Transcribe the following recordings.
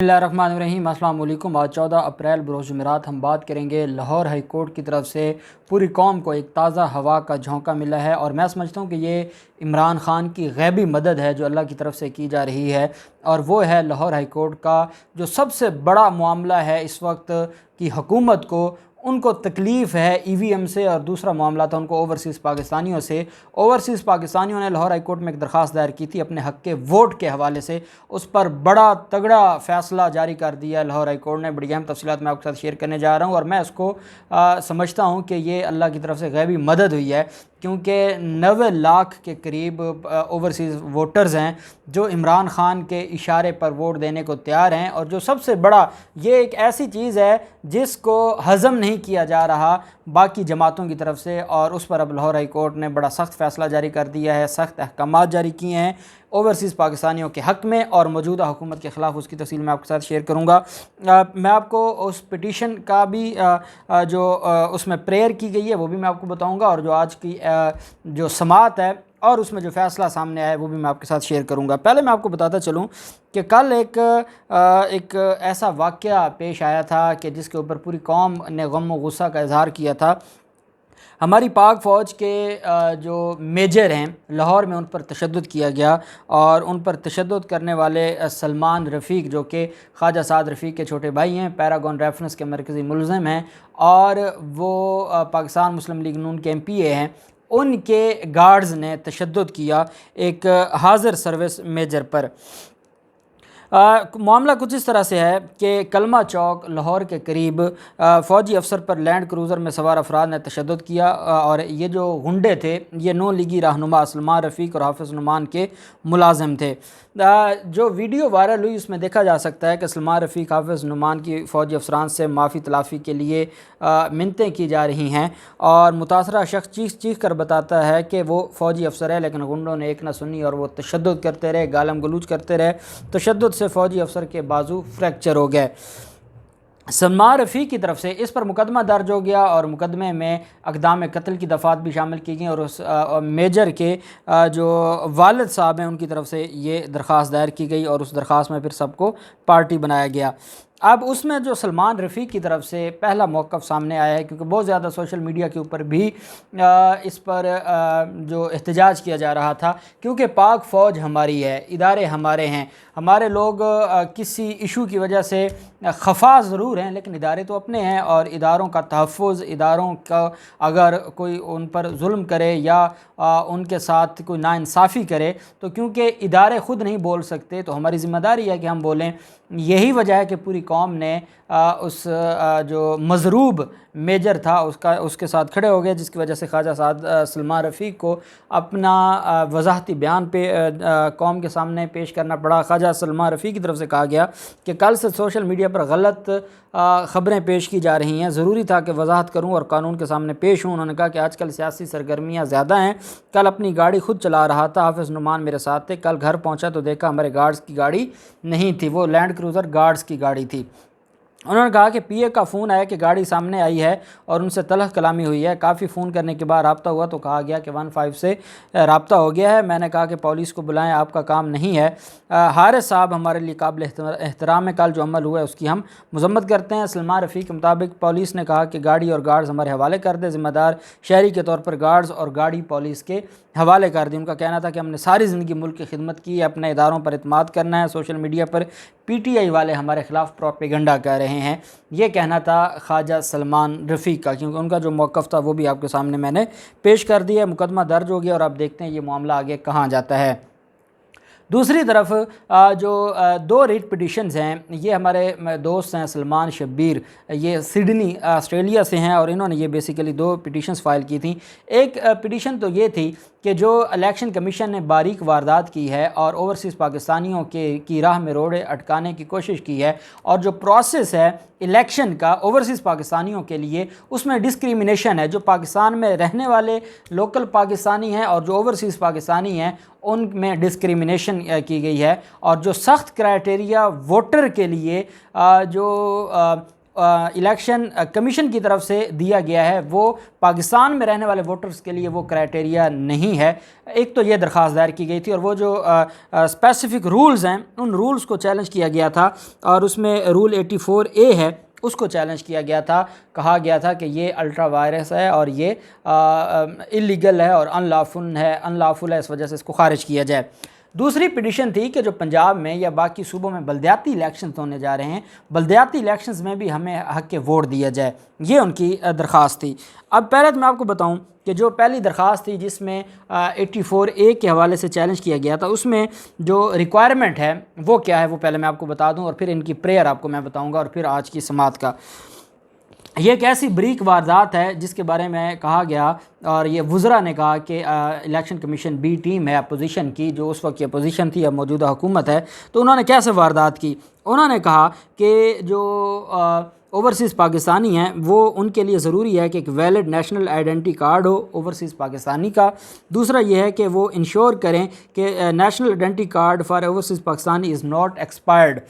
बिस्मिल्लाहिर्रहमानिर्रहीम। अस्सलाम वालेकुम। आज 14 अप्रैल बरोज़ जुमेरात हम बात करेंगे लाहौर हाई कोर्ट की तरफ से पूरी कौम को एक ताज़ा हवा का झोंका मिला है और मैं समझता हूँ कि ये इमरान ख़ान की गैबी मदद है जो अल्लाह की तरफ से की जा रही है। और वो है लाहौर हाई कोर्ट का जो सबसे बड़ा मामला है इस वक्त की हुकूमत को, उनको तकलीफ़ है EVM से और दूसरा मामला था उनको ओवरसीज़ पाकिस्तानियों से। ओवरसीज़ पाकिस्तानियों ने लाहौर हाई कोर्ट में एक दरख्वास्त दायर की थी अपने हक़ के वोट के हवाले से। उस पर बड़ा तगड़ा फ़ैसला जारी कर दिया लाहौर हाई कोर्ट ने। बड़ी अहम तफ़सीलात मैं आपके साथ शेयर करने जा रहा हूँ और मैं इसको समझता हूँ कि ये अल्लाह की तरफ से गैबी मदद हुई है, क्योंकि 90 लाख के करीब ओवरसीज़ वोटर्स हैं जो इमरान ख़ान के इशारे पर वोट देने को तैयार हैं। और जो सबसे बड़ा, ये एक ऐसी चीज़ है जिसको हज़म नहीं किया जा रहा बाकी जमातों की तरफ से, और उस पर अब लाहौर हाई कोर्ट ने बड़ा सख्त फ़ैसला जारी कर दिया है, सख्त अहकाम जारी किए हैं ओवरसीज़ पाकिस्तानियों के हक़ में और मौजूदा हुकूमत के ख़िलाफ़। उसकी तफ़सील मैं आपके साथ शेयर करूँगा। मैं आपको उस पिटीशन का भी जो उसमें प्रेयर की गई है वो भी मैं आपको बताऊँगा, और जो आज की जो समात है और उसमें जो फ़ैसला सामने आया है वो भी मैं आपके साथ शेयर करूँगा। पहले मैं आपको बताता चलूँ कि कल एक ऐसा वाक़या पेश आया था कि जिसके ऊपर पूरी कौम ने गम व गुस्सा का इज़हार किया था। हमारी पाक फ़ौज के जो मेजर हैं लाहौर में उन पर तशद्दुद किया गया, और उन पर तशद्दुद करने वाले सलमान रफ़ीक जो कि ख्वाजा साद रफ़ीक के छोटे भाई हैं, पैरागॉन रेफरेंस के मरकज़ी मुलज़िम हैं और वो पाकिस्तान मुस्लिम लीग नून के MPA हैं, उनके गार्ड्स ने तशद्दुद किया एक हाज़िर सर्विस मेजर पर। मामला कुछ इस तरह से है कि कलमा चौक लाहौर के करीब फ़ौजी अफसर पर लैंड क्रूज़र में सवार अफराद ने तशद्दुद किया, और ये जो गुंडे थे ये 9 लीगी रहनुमा सलमान रफ़ीक और हाफिज़ नुमान के मुलाजिम थे। जो वीडियो वायरल हुई उसमें देखा जा सकता है कि सलमान रफ़ीक हाफिज़ नुमान की फ़ौजी अफसरान से माफ़ी तलाफ़ी के लिए मिन्नतें की जा रही हैं, और मुतासरा शख्स चीख चीख कर बताता है कि वो फ़ौजी अफसर है, लेकिन गुंडों ने एक ना सुनी और वो तशद्दुद करते रहे, गालम गलूच करते रहे। तशद्दुद से फ़ौजी अफसर के बाजू फ्रैक्चर हो गए। सलमान रफ़ीक की तरफ से इस पर मुकदमा दर्ज हो गया और मुकदमे में अक़दाम कत्ल की दफ़ात भी शामिल की गई, और उस मेजर के जो वालिद साहब हैं उनकी तरफ से ये दरख्वास्त दायर की गई, और उस दरख्वास्त में फिर सबको पार्टी बनाया गया। अब उसमें जो सलमान रफ़ीक की तरफ से पहला मौक़िफ़ सामने आया है, क्योंकि बहुत ज़्यादा सोशल मीडिया के ऊपर भी इस पर जो एहतजाज किया जा रहा था, क्योंकि पाक फ़ौज हमारी है, इदारे हमारे हैं, हमारे लोग किसी इशू की वजह से खफा ज़रूर हैं लेकिन इदारे तो अपने हैं, और इदारों का तहफ़्फ़ुज़, इदारों का अगर कोई उन पर जुल्म करे या उनके साथ कोई नाइंसाफ़ी करे तो क्योंकि इदारे ख़ुद नहीं बोल सकते तो हमारी ज़िम्मेदारी है कि हम बोलें। यही वजह है कि पूरी कौम ने उस जो मज़रूब मेजर था उसके साथ खड़े हो गए, जिसकी वजह से ख्वाजा साद सलमान रफ़ीक को अपना वज़ाहती बयान पे कौम के सामने पेश करना पड़ा। ख्वाजा सलमान रफ़ीक की तरफ से कहा गया कि कल से सोशल मीडिया पर गलत ख़बरें पेश की जा रही हैं, ज़रूरी था कि वजाहत करूं और कानून के सामने पेश हूं। उन्होंने कहा कि आजकल सियासी सरगर्मियां ज़्यादा हैं, कल अपनी गाड़ी खुद चला रहा था, हाफिज़ नुमान मेरे साथ थे, कल घर पहुंचा तो देखा हमारे गार्ड्स की गाड़ी नहीं थी, वो लैंड क्रूज़र गार्ड्स की गाड़ी थी। उन्होंने कहा कि PA का फ़ोन आया कि गाड़ी सामने आई है और उनसे तलख़ कलामी हुई है। काफ़ी फ़ोन करने के बाद रब्ता हुआ तो कहा गया कि 15 से रब्ता हो गया है। मैंने कहा कि पुलिस को बुलाएं, आपका काम नहीं है। हारिस साहब हमारे लिए काबिल एहतराम है, कल जो अमल हुआ है उसकी हम मज़म्मत करते हैं। सलमान रफ़ीक के मुताबिक पुलिस ने कहा कि गाड़ी और गार्ड्स हमारे हवाले कर दे, ज़िम्मेदार शहरी के तौर पर गार्ड्स और गाड़ी पुलिस के हवाले कर दी। उनका कहना था कि हमने सारी ज़िंदगी मुल्क की खिदमत की है, अपने इदारों पर इत्माद करना है, सोशल मीडिया पर PTI वाले हमारे ख़िलाफ़ प्रोपेगेंडा कर रहे हैं। ये कहना था ख्वाजा सलमान रफ़ीक का, क्योंकि उनका जो मौक़िफ़ था वो भी आपके सामने मैंने पेश कर दिया। मुकदमा दर्ज हो गया और अब देखते हैं ये मामला आगे कहाँ जाता है। दूसरी तरफ जो 2 रिट पिटिशन्स हैं, ये हमारे दोस्त हैं सलमान शब्बीर, ये सिडनी ऑस्ट्रेलिया से हैं, और इन्होंने ये बेसिकली 2 पिटिशन्स फ़ाइल की थी। एक पिटिशन तो ये थी कि जो इलेक्शन कमीशन ने बारीक वारदात की है और ओवरसीज़ पाकिस्तानियों की राह में रोड़े अटकाने की कोशिश की है, और जो प्रोसेस है इलेक्शन का ओवरसीज़ पाकिस्तानियों के लिए उसमें डिस्क्रिमिनेशन है। जो पाकिस्तान में रहने वाले लोकल पाकिस्तानी हैं और जो ओवरसीज़ पाकिस्तानी हैं उनमें डिस्क्रिमिनेशन की गई है, और जो सख्त क्राइटेरिया वोटर के लिए जो इलेक्शन कमीशन की तरफ से दिया गया है वो पाकिस्तान में रहने वाले वोटर्स के लिए वो क्राइटेरिया नहीं है। एक तो ये दरख्वास्त दायर की गई थी और वो जो स्पेसिफिक रूल्स हैं उन रूल्स को चैलेंज किया गया था और उसमें रूल 84A है उसको चैलेंज किया गया था। कहा गया था कि ये अल्ट्रा वायरस है और ये इलीगल है और अनलॉफुल है, इस वजह से इसको खारिज किया जाए। दूसरी पिटिशन थी कि जो पंजाब में या बाकी सूबों में बलदियाती इलेक्शंस होने जा रहे हैं, बलदियाती इलेक्शंस में भी हमें हक के वोट दिया जाए, ये उनकी दरख्वास्त थी। अब पहले तो मैं आपको बताऊं कि जो पहली दरख्वास्त थी जिसमें 84A के हवाले से चैलेंज किया गया था, उसमें जो रिक्वायरमेंट है वो क्या है वो पहले मैं आपको बता दूं और फिर इनकी प्रेयर आपको मैं बताऊंगा और फिर आज की समात का। ये एक ऐसी बरीक वारदात है जिसके बारे में कहा गया और ये वुज़रा ने कहा कि इलेक्शन कमीशन बी टीम है अपोजिशन की, जो उस वक्त की अपोजिशन थी, अब मौजूदा हुकूमत है, तो उन्होंने कैसे वारदात की। उन्होंने कहा कि जो ओवरसीज़ पाकिस्तानी हैं वो उनके लिए ज़रूरी है कि एक वैलिड नेशनल आइडेंटिटी कार्ड हो ओवरसीज़ पाकिस्तानी का। दूसरा ये है कि वो इंश्योर करें कि national identity card for overseas Pakistani is not expired,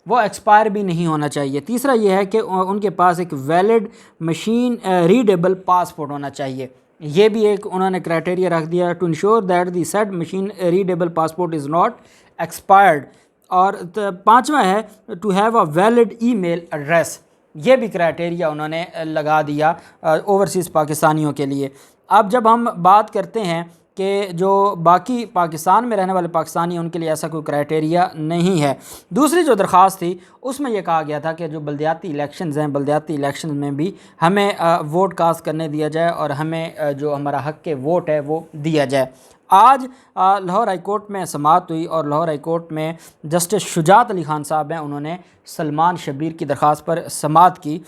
वो एक्सपायर भी नहीं होना चाहिए। तीसरा यह है कि उनके पास एक वैलिड मशीन रीडेबल पासपोर्ट होना चाहिए, ये भी एक उन्होंने क्राइटेरिया रख दिया, to ensure that the said machine readable passport is not expired. और पांचवा है to have a valid email address, ये भी क्राइटेरिया उन्होंने लगा दिया ओवरसीज़ पाकिस्तानियों के लिए। अब जब हम बात करते हैं कि जो बाकी पाकिस्तान में रहने वाले पाकिस्तानी हैं उनके लिए ऐसा कोई क्राइटेरिया नहीं है। दूसरी जो दरख्वास्त थी उसमें यह कहा गया था कि जो बलदियाती इलेक्शंस हैं, बलदियाती इलेक्शन में भी हमें वोट कास्ट करने दिया जाए और हमें जो हमारा हक़ के वोट है वो दिया जाए। आज लाहौर हाई कोर्ट में समाअत हुई और लाहौर हाई कोर्ट में जस्टिस शुजात अली खान साहब हैं, उन्होंने सलमान शब्बीर की दरख्वास्त पर समाअत की।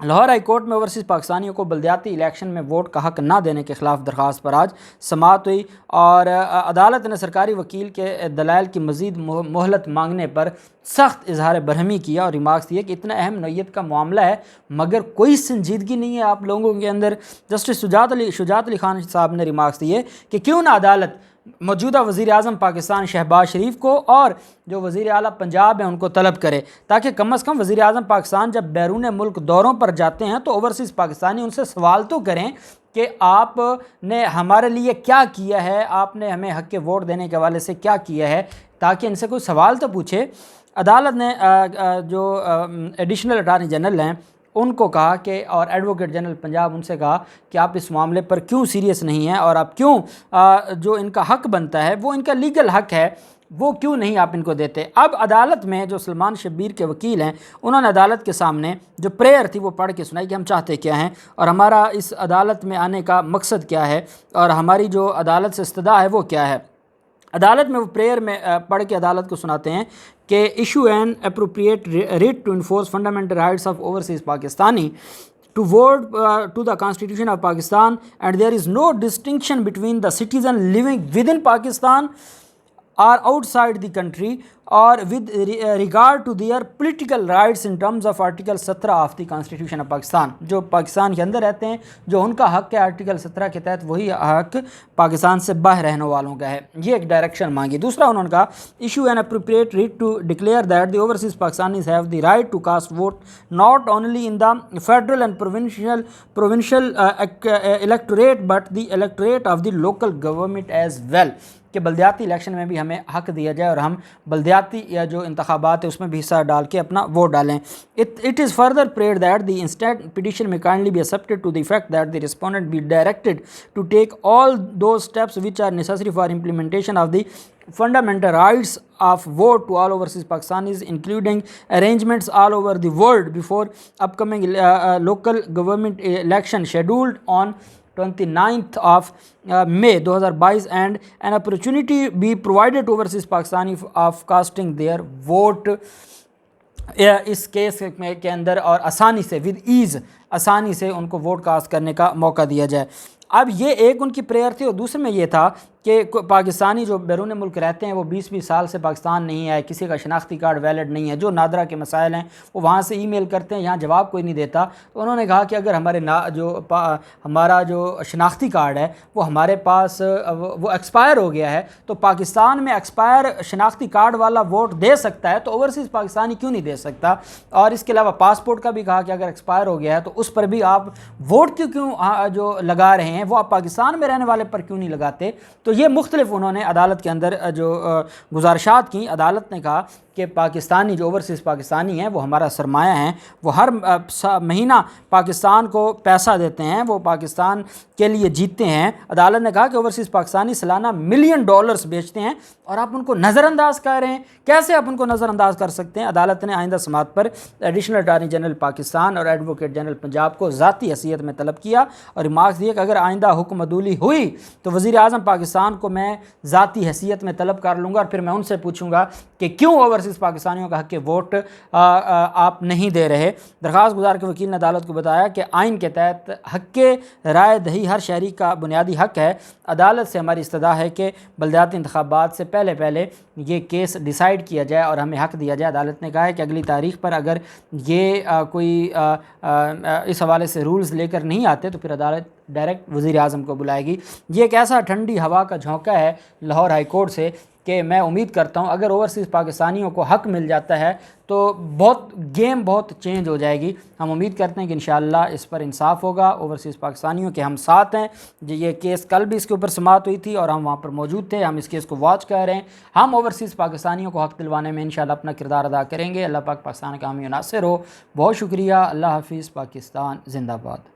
लाहौर हाई कोर्ट में ओवरसीज़ पाकिस्तानियों को बलदियाती इलेक्शन में वोट का हक़ ना देने के ख़िलाफ़ दरख्वास्त पर आज समाअत हुई और अदालत ने सरकारी वकील के दलाइल की मज़ीद मोहलत मांगने पर सख्त इजहार बरहमी किया और रिमार्क्स दिए कि इतना अहम नौइयत का मामला है मगर कोई संजीदगी नहीं है आप लोगों के अंदर। जस्टिस शुजात अली खान साहब ने रिमार्क्स दिए कि क्यों ना अदालत मौजूदा वज़ीर आज़म पाकिस्तान शहबाज शरीफ को और जो वज़ीर आला पंजाब है उनको तलब करे, ताकि कम अज़ कम वज़ीर आज़म पाकिस्तान जब बैरून मुल्क दौरों पर जाते हैं तो ओवरसीज़ पाकिस्तानी उनसे सवाल तो करें कि आपने हमारे लिए क्या किया है, आपने हमें हक़ के वोट देने के हवाले से क्या किया है, ताकि इनसे कोई सवाल तो पूछे। अदालत ने जो एडिशनल अटारनी जनरल हैं उनको कहा कि और एडवोकेट जनरल पंजाब उनसे कहा कि आप इस मामले पर क्यों सीरियस नहीं हैं और आप क्यों जो इनका हक़ बनता है वो इनका लीगल हक़ है वो क्यों नहीं आप इनको देते। अब अदालत में जो सलमान शब्बीर के वकील हैं उन्होंने अदालत के सामने जो प्रेयर थी वो पढ़ के सुनाई कि हम चाहते क्या हैं और हमारा इस अदालत में आने का मकसद क्या है और हमारी जो अदालत से इस्तदा है वो क्या है। अदालत में वो प्रेयर में पढ़ के अदालत को सुनाते हैं कि issue an appropriate writ to enforce fundamental rights of overseas Pakistani to vote to the Constitution of Pakistan and there is no distinction between the citizen living within Pakistan or outside the country or with regard to their political rights in terms of article 17 of the constitution of Pakistan. जो पाकिस्तान के अंदर रहते हैं जो उनका हक़ है article 17 के तहत वही हक़ पाकिस्तान से बाहर रहने वालों का है, ये एक डायरेक्शन मांगी। दूसरा उन्होंने कहा issue an appropriate writ to declare that the overseas Pakistanis have the right to cast vote not only in the federal and provincial electorate but the electorate of the local government as well, कि बलदियाती election में भी हमें हक़ दिया जाए और हम बलदियाती या जो इंतखाबात है उसमें भी हिस्सा डाल के अपना वोट डालें। It is further prayed that the instant petition may kindly be accepted to the effect that the respondent be directed to take all due steps which are necessary for implementation of the fundamental rights of vote to all overseas Pakistanis, including arrangements all over the world before upcoming local government election scheduled on 29th of May 2022 and an opportunity be provided to overseas Pakistani of casting their vote इस case के अंदर और आसानी से with ease आसानी से उनको vote cast करने का मौका दिया जाए। अब ये एक उनकी प्रेयर थी, और दूसरे में ये था कि पाकिस्तानी जो बैरून मुल्क रहते हैं वो 20-20 साल से पाकिस्तान नहीं आए, किसी का शनाख्ती कार्ड वैलिड नहीं है, जो नादरा के मसाइल हैं वो वहाँ से ईमेल करते हैं, यहाँ जवाब कोई नहीं देता। तो उन्होंने कहा कि अगर हमारा जो शनाख्ती कार्ड है वो हमारे पास वो एक्सपायर हो गया है, तो पाकिस्तान में एक्सपायर शनाख्ती कार्ड वाला वोट दे सकता है, तो ओवरसीज़ पाकिस्तानी क्यों नहीं दे सकता। और इसके अलावा पासपोर्ट का भी कहा कि अगर एक्सपायर हो गया है तो उस पर भी आप वोट क्यों जो लगा रहे हैं वो आप पाकिस्तान में रहने वाले पर क्यों नहीं लगाते। तो ये मुख्तलिफ उन्होंने अदालत के अंदर जो गुजारिशात की। अदालत ने कहा कि पाकिस्तानी जो ओवरसीज़ पाकिस्तानी हैं वो हमारा सरमाया हैं, वो हर महीना पाकिस्तान को पैसा देते हैं, वो पाकिस्तान के लिए जीतते हैं। अदालत ने कहा कि ओवरसीज़ पाकिस्तानी सालाना $1 मिलियन बेचते हैं और आप उनको नज़रअंदाज कर रहे हैं, कैसे आप उनको नज़रअंदाज कर सकते हैं। अदालत ने आइंदा समात पर एडिशनल अटारनी जनरल पाकिस्तान और एडवोकेट जनरल पंजाब को ज़ाती हैसियत में तलब किया और रिमार्क्स दिए कि अगर आइंदा हुक्म अदूली हुई तो वज़ीर आज़म पाकिस्तान को मैं ज़ाती हैसियत में तलब कर लूँगा और फिर मैं उनसे पूछूँगा कि क्यों ओवरसीज़ पाकिस्तानियों का हक़ के वोट आप नहीं दे रहे। दरख्वास्त गुजार के वकील ने अदालत को बताया कि आइन के तहत हक़ के राय दही हर शहरी का बुनियादी हक़ है। अदालत से हमारी इस्तदा है कि बलदियाती इंतखाबात से पहले ये केस डिसाइड किया जाए और हमें हक़ दिया जाए। अदालत ने कहा है कि अगली तारीख़ पर अगर ये कोई इस हवाले से रूल्स लेकर नहीं आते तो फिर अदालत डायरेक्ट वज़ीर आज़म को बुलाएगी। ये एक ऐसा ठंडी हवा का झोंका है लाहौर हाई कोर्ट से कि मैं उम्मीद करता हूँ अगर ओवरसीज़ पाकिस्तानियों को हक़ मिल जाता है तो गेम बहुत चेंज हो जाएगी। हम उम्मीद करते हैं कि इंशाअल्लाह इस पर इंसाफ होगा। ओवरसीज़ पाकिस्तानियों के हम साथ हैं। ये केस कल भी इसके ऊपर समाअत हुई थी और हम वहाँ पर मौजूद थे, हम इस केस को वॉच कर रहे हैं। हम ओवरसीज़ पाकिस्तानियों को हक़ दिलवाने में इंशाअल्लाह अपना किरदार अदा करेंगे। अल्लाह पाक पाकिस्तान का हामी नासिर हो। बहुत शुक्रिया। अल्लाह हाफिज़। पाकिस्तान जिंदाबाद।